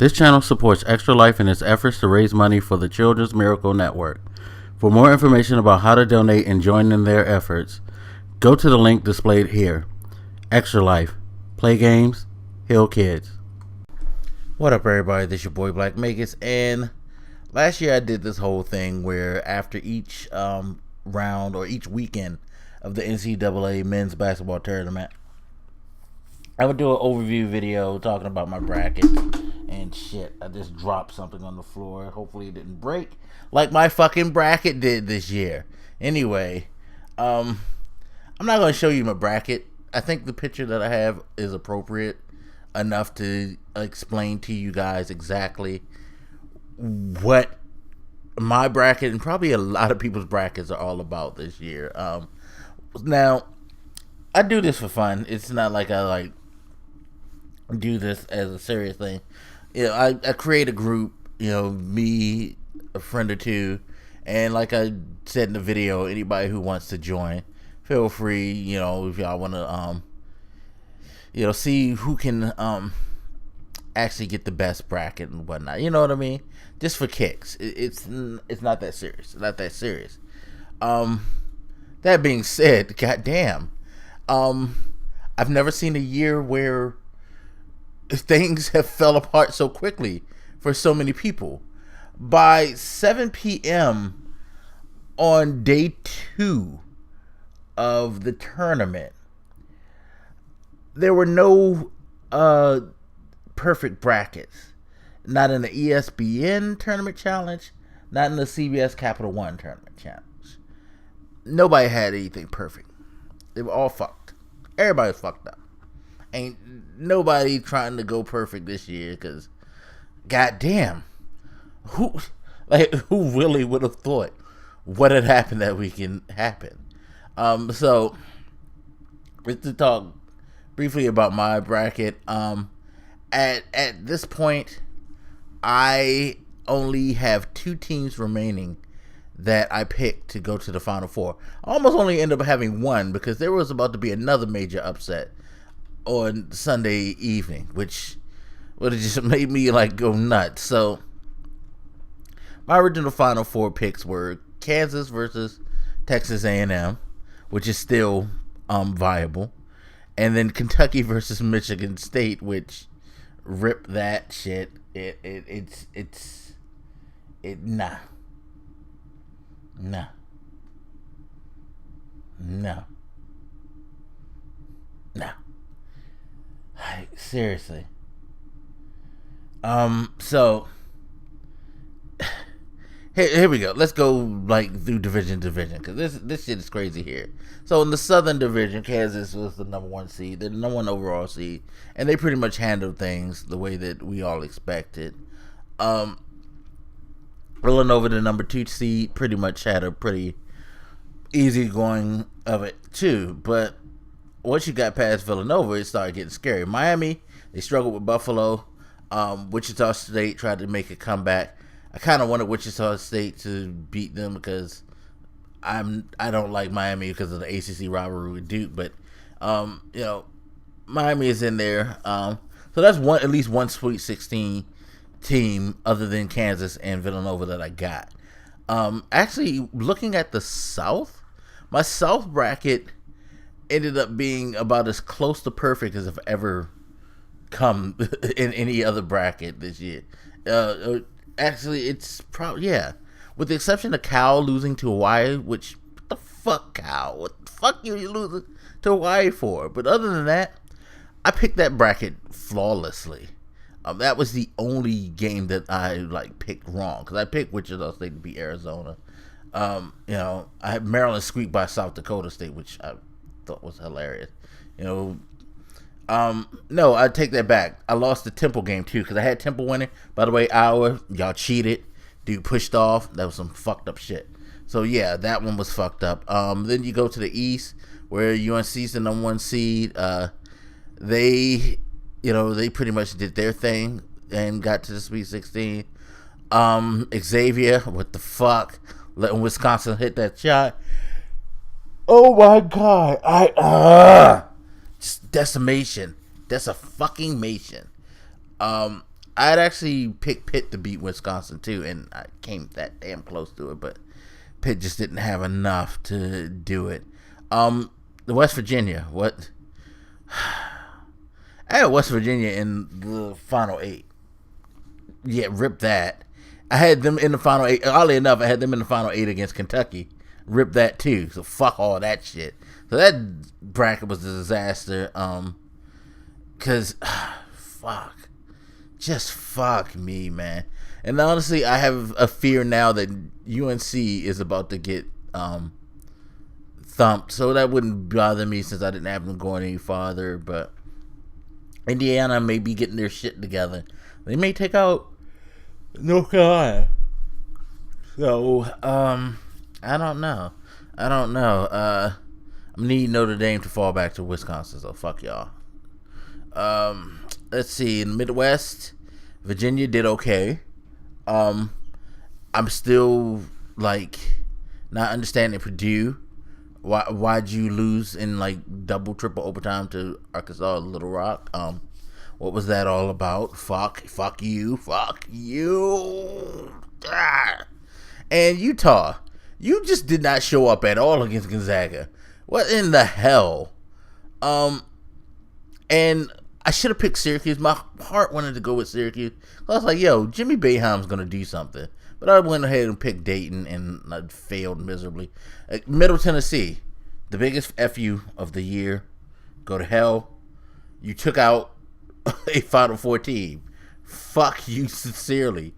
This channel supports Extra Life in its efforts to raise money for the Children's Miracle Network. For more information about how to donate and join in their efforts, go to the link displayed here. Extra Life. Play games, heal kids. What up, everybody? This is your boy Black Magus, and last year I did this whole thing where after each round or each weekend of the NCAA men's basketball tournament, I would do an overview video talking about my bracket and shit. I just dropped something on the floor. Hopefully it didn't break like my fucking bracket did this year. Anyway, I'm not going to show you my bracket. I think the picture that I have is appropriate enough to explain to you guys exactly what my bracket and probably a lot of people's brackets are all about this year. Now, I do this for fun. It's not like I do this as a serious thing. You know, I create a group, me, a friend or two, and like I said in the video, anybody who wants to join, feel free, if y'all want to, see who can actually get the best bracket and whatnot. You know what I mean? Just for kicks. It's not that serious. Not that serious. That being said, goddamn, I've never seen a year where things have fell apart so quickly for so many people. By 7 p.m. on day 2 of the tournament, there were no perfect brackets. Not in the ESPN Tournament Challenge, not in the CBS Capital One Tournament Challenge. Nobody had anything perfect. They were all fucked. Everybody was fucked up. Ain't nobody trying to go perfect this year, because goddamn, who really would have thought what had happened that weekend happened? So just to talk briefly about my bracket, at this point I only have 2 teams remaining that I picked to go to the Final Four. I almost only ended up having 1 because there was about to be another major upset on Sunday evening, which would have just made me go nuts. So my original Final Four picks were Kansas versus Texas A&M, which is still viable, and then Kentucky versus Michigan State, which rip that shit. Nah. Seriously. So here we go. Let's go through division because this shit is crazy here. So in the Southern Division, Kansas was the number 1 seed. They're the number 1 overall seed, and they pretty much handled things the way that we all expected. Villanova, the number 2 seed, pretty much had a pretty easy going of it too. But once you got past Villanova, it started getting scary. Miami, they struggled with Buffalo. Wichita State tried to make a comeback. I kind of wanted Wichita State to beat them because I don't like Miami because of the ACC rivalry with Duke. But Miami is in there. So that's at least one Sweet 16 team other than Kansas and Villanova that I got. Actually, looking at the South, my South bracket ended up being about as close to perfect as I've ever come in any other bracket this year. Actually, it's probably, with the exception of Cal losing to Hawaii, which, what the fuck, Cal? What the fuck you losing to Hawaii for? But other than that, I picked that bracket flawlessly. That was the only game that I picked wrong, because I picked Wichita State to beat Arizona. I had Maryland squeaked by South Dakota State, which I thought was hilarious. No, I take that back. I lost the Temple game too because I had Temple winning. By the way, Iowa, y'all cheated. Dude pushed off. That was some fucked up shit. So yeah, that one was fucked up. Then you go to the East where UNC's the number 1 seed. They pretty much did their thing and got to the Sweet 16. Xavier, what the fuck? Letting Wisconsin hit that shot. Oh my god. Just decimation. That's a fucking mation. I'd actually picked Pitt to beat Wisconsin too, and I came that damn close to it, but Pitt just didn't have enough to do it. The West Virginia, what? I had West Virginia in the Final 8. Yeah, rip that. I had them in the Final 8. Oddly enough, I had them in the Final 8 against Kentucky. Rip that too. So fuck all that shit. So that bracket was a disaster. Cause fuck. Just fuck me, man. And honestly, I have a fear now that UNC is about to get thumped. So that wouldn't bother me since I didn't have them going any farther. But Indiana may be getting their shit together. They may take out North Carolina. So, I don't know. I'm need Notre Dame to fall back to Wisconsin, so fuck y'all. Let's see. In the Midwest, Virginia did okay. I'm still, like, not understanding Purdue. Why'd you lose in, like, double, triple overtime to Arkansas Little Rock? What was that all about? Fuck you. Ah. And Utah, you just did not show up at all against Gonzaga. What in the hell? And I should have picked Syracuse. My heart wanted to go with Syracuse. I was like, yo, Jimmy Boeheim's going to do something. But I went ahead and picked Dayton, and I failed miserably. Middle Tennessee, the biggest FU of the year. Go to hell. You took out a Final Four team. Fuck you sincerely.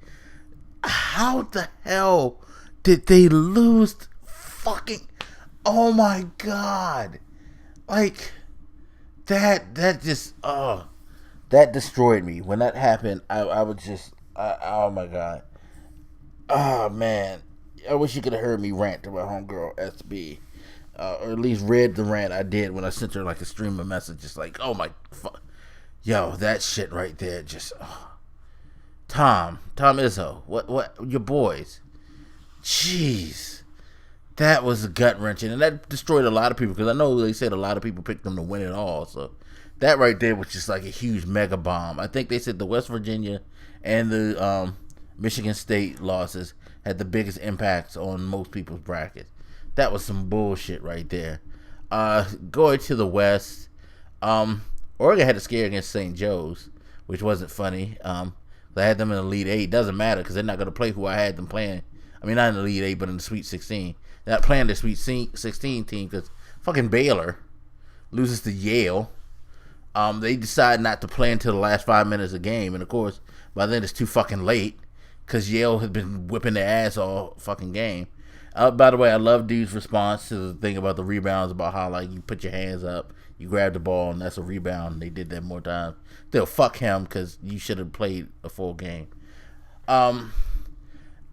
How the hell did they lose? Fucking, oh my god, like that just that destroyed me. When that happened, I was just oh my god, oh man, I wish you could have heard me rant to my homegirl SB, or at least read the rant I did when I sent her like a stream of messages like, oh my fuck, yo, that shit right there just. Tom Izzo, what, your boys, jeez, that was gut wrenching, and that destroyed a lot of people because I know they said a lot of people picked them to win it all. So that right there was just like a huge mega bomb. I think they said the West Virginia and the Michigan State losses had the biggest impacts on most people's brackets. That was some bullshit right there. Going to the West, Oregon had to scare against St. Joe's, which wasn't funny. I had them in the Elite 8. Doesn't matter because they're not going to play who I had them playing. I mean, not in the Elite 8, but in the Sweet 16. They're not playing the Sweet 16 team because fucking Baylor loses to Yale. They decide not to play until the last 5 minutes of the game. And, of course, by then it's too fucking late because Yale has been whipping their ass all fucking game. By the way, I love Dude's response to the thing about the rebounds, about how, like, you put your hands up, you grab the ball, and that's a rebound. They did that more times. They'll fuck him because you should have played a full game. I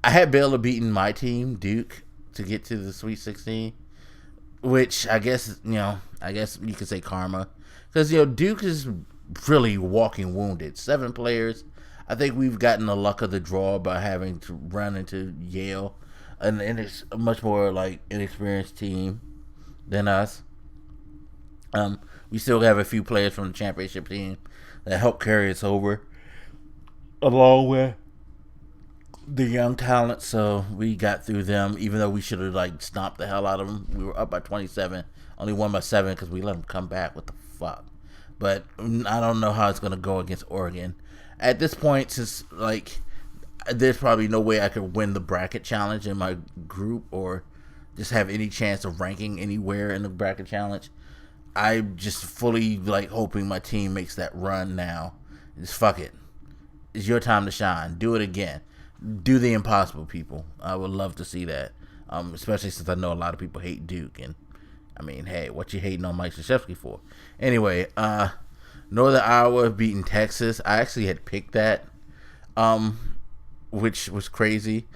had Baylor beating my team, Duke, to get to the Sweet 16, which I guess you could say karma. Because, Duke is really walking wounded. 7 players. I think we've gotten the luck of the draw by having to run into Yale. And it's a much more, like, inexperienced team than us. We still have a few players from the championship team that help carry us over, along with the young talent. So we got through them, even though we should have, like, stomped the hell out of them. We were up by 27, only won by 7 because we let them come back. What the fuck? But I don't know how it's going to go against Oregon. At this point, since, like, there's probably no way I could win the bracket challenge in my group or just have any chance of ranking anywhere in the bracket challenge, I'm just fully, like, hoping my team makes that run now. Just fuck it. It's your time to shine. Do it again. Do the impossible, people. I would love to see that. Especially since I know a lot of people hate Duke. And, I mean, hey, what you hating on Mike Krzyzewski for? Anyway, Northern Iowa beating Texas. I actually had picked that, which was crazy.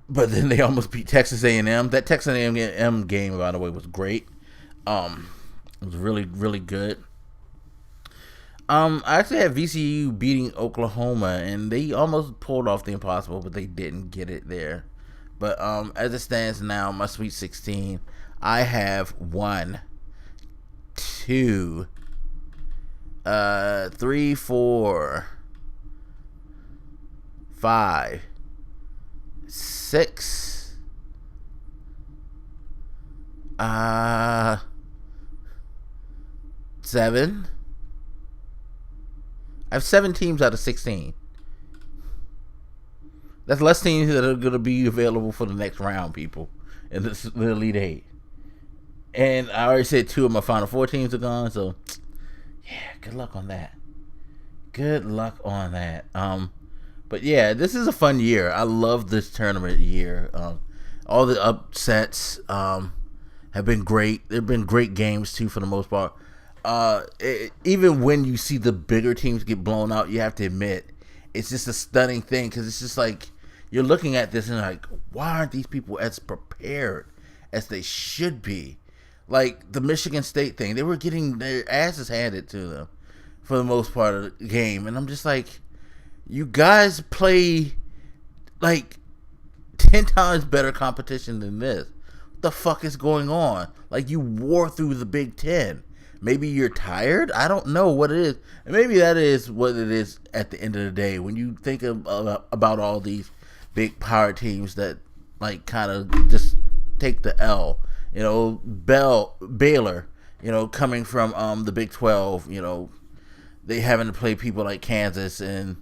But then they almost beat Texas A&M. That Texas A&M game, by the way, was great. It was really, really good. I actually had VCU beating Oklahoma, and they almost pulled off the impossible, but they didn't get it there. But as it stands now, my Sweet 16, I have 1, 2, 3, 4, 5, 6, 7. I have 7 teams out of 16. That's less teams that are going to be available for the next round, people, in the Elite 8. And I already said 2 of my Final 4 teams are gone, so yeah, good luck on that. Good luck on that. But yeah, this is a fun year. I love this tournament year. All the upsets have been great. They've been great games too, for the most part. Even when you see the bigger teams get blown out, you have to admit it's just a stunning thing, because it's just like you're looking at this and like, why aren't these people as prepared as they should be? Like the Michigan State thing, they were getting their asses handed to them for the most part of the game, and I'm just like, you guys play like 10 times better competition than this. What the fuck is going on? Like, you wore through the Big Ten. Maybe you're tired? I don't know what it is. And maybe that is what it is at the end of the day. When you think about all these big power teams that like kind of just take the L. You know, Baylor, you know, coming from the Big 12, you know, they having to play people like Kansas and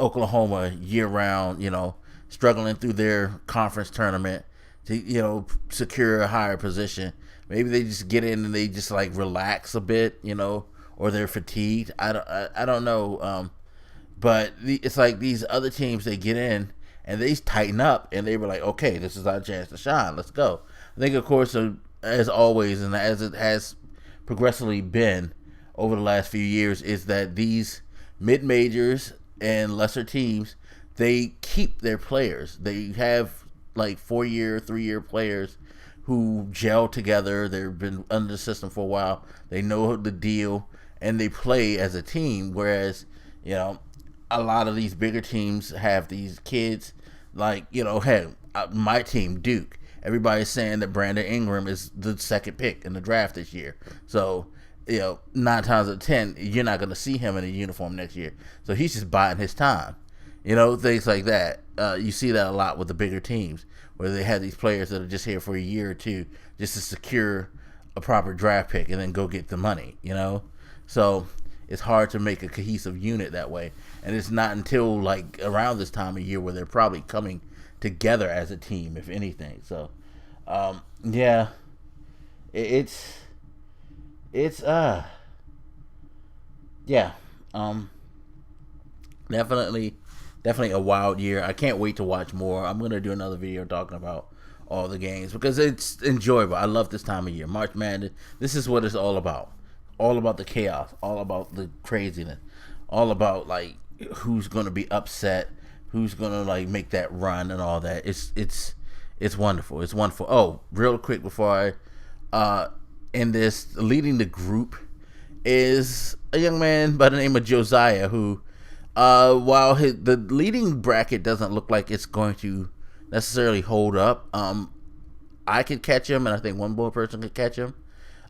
Oklahoma year round, you know, struggling through their conference tournament to, you know, secure a higher position. Maybe they just get in and they just like relax a bit, you know, or they're fatigued. I don't know. But it's like these other teams, they get in and they tighten up and they were like, okay, this is our chance to shine. Let's go. I think, of course, as always, and as it has progressively been over the last few years, is that these mid-majors and lesser teams, they keep their players. They have like 4-year, 3-year players who gel together. They've been under the system for a while. They know the deal, and they play as a team. Whereas, you know, a lot of these bigger teams have these kids like, you know, hey, my team, Duke. Everybody's saying that Brandon Ingram is the second pick in the draft this year. So, you know, 9 times out of 10, you're not going to see him in a uniform next year. So he's just biding his time. You know, things like that. You see that a lot with the bigger teams, where they have these players that are just here for a year or two just to secure a proper draft pick and then go get the money, you know? So it's hard to make a cohesive unit that way. And it's not until like around this time of year where they're probably coming together as a team, if anything. So yeah, it's yeah, definitely a wild year. I can't wait to watch more. I'm gonna do another video talking about all the games because it's enjoyable. I love this time of year. March Madness, this is what it's all about. All about the chaos, all about the craziness, all about like who's gonna be upset, who's gonna like make that run and all that. It's wonderful. It's wonderful. Oh, real quick before I end this, leading the group is a young man by the name of Josiah, who while the leading bracket doesn't look like it's going to necessarily hold up, I could catch him, and I think one more person could catch him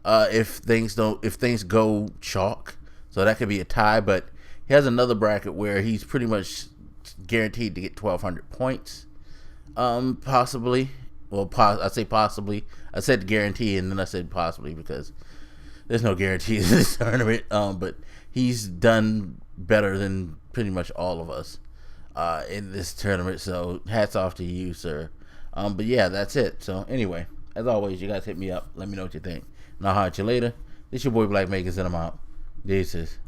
if things go chalk. So that could be a tie, but he has another bracket where he's pretty much guaranteed to get 1,200 points. Possibly. Well, I say possibly. I said guarantee, and then I said possibly because there's no guarantees in this tournament. But he's done better than pretty much all of us in this tournament. So hats off to you, sir. But yeah, that's it. So anyway, as always, you guys hit me up. Let me know what you think. And I'll holler at you later. This your boy Blak Magus, and I'm out. Deuces.